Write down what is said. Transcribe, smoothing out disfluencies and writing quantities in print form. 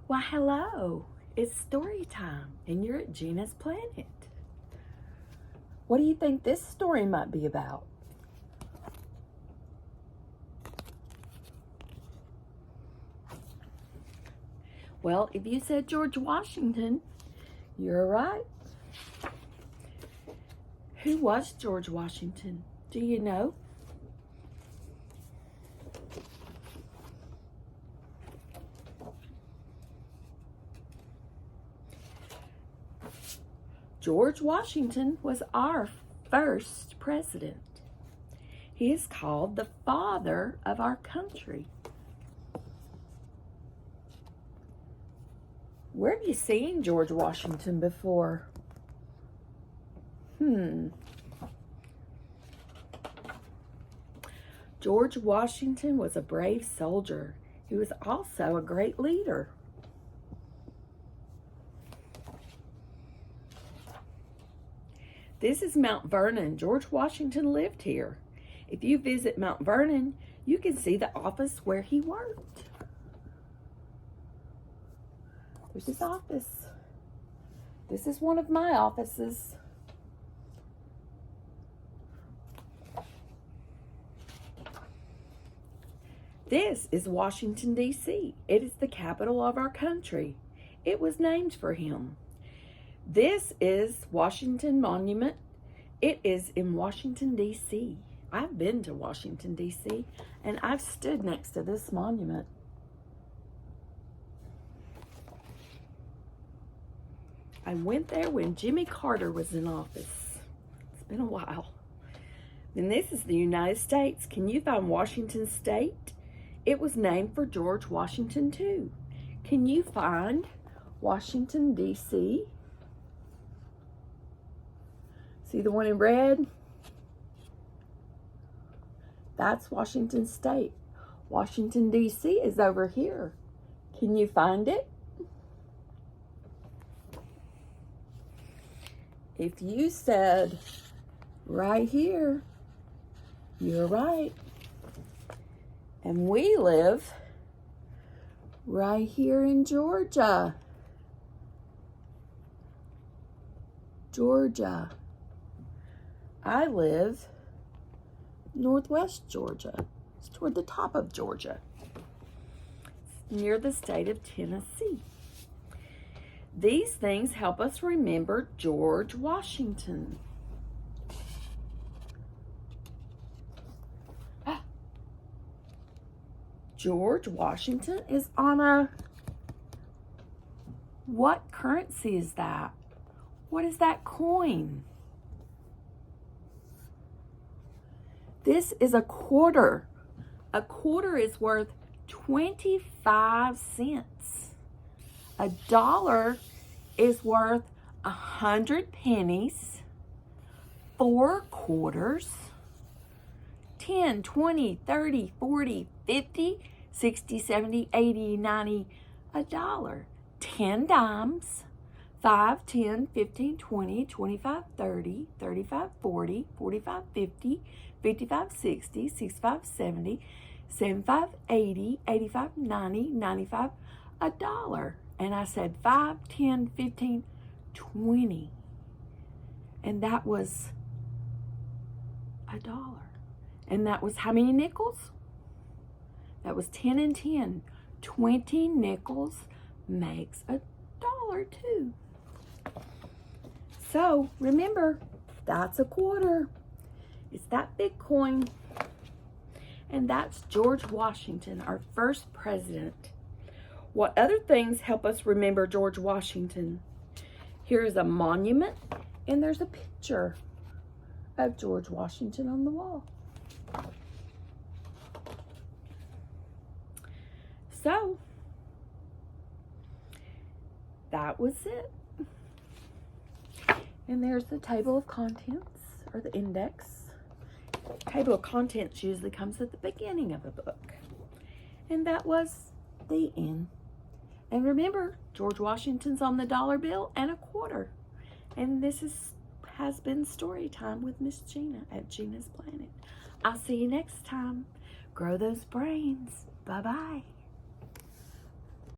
Why, hello. It's story time, and you're at Gina's Planet. What do you think this story might be about? Well, if you said George Washington, you're right. Who was George Washington? Do you know? George Washington was our first president. He is called the father of our country. Where have you seen George Washington before? George Washington was a brave soldier. He was also a great leader. This is Mount Vernon. George Washington lived here. If you visit Mount Vernon, you can see the office where he worked. There's his office. This is one of my offices. This is Washington, D.C. It is the capital of our country. It was named for him. This is Washington Monument. It is in Washington, D.C. I've been to Washington, D.C., and I've stood next to this monument. I went there when Jimmy Carter was in office. It's been a while. And this is the United States. Can you find Washington State? It was named for George Washington, too. Can you find Washington, D.C.? See the one in red? That's Washington State. Washington, D.C. is over here. Can you find it? If you said right here, you're right. And we live right here in Georgia. Georgia. I live northwest Georgia. It's toward the top of Georgia. It's near the state of Tennessee. These things help us remember George Washington. George Washington is on a... What currency is that? What is that coin? This is a quarter. A quarter is worth 25 cents. A dollar is worth 100 pennies, 4 quarters, 10, 20, 30, 40, 50, 60, 70, 80, 90, a dollar, 10 dimes, 5, 10, 15, 20, 25, 30, 35, 40, 45, 50, 55, 60, 65, 70, 75, 80, 85, 90, 95, a dollar. And I said 5, 10, 15, 20. And that was a dollar. And that was how many nickels? That was 10 and 10. 20 nickels makes a dollar too. So remember, that's a quarter. It's that big coin. And that's George Washington, our first president. What other things help us remember George Washington? Here's a monument, and there's a picture of George Washington on the wall. So, that was it. And there's the table of contents, or the index. Table of contents usually comes at the beginning of a book. And that was the end. And remember, George Washington's on the dollar bill and a quarter. And this has been story time with Miss Gina at Gina's Planet. I'll see you next time. Grow those brains. Bye-bye.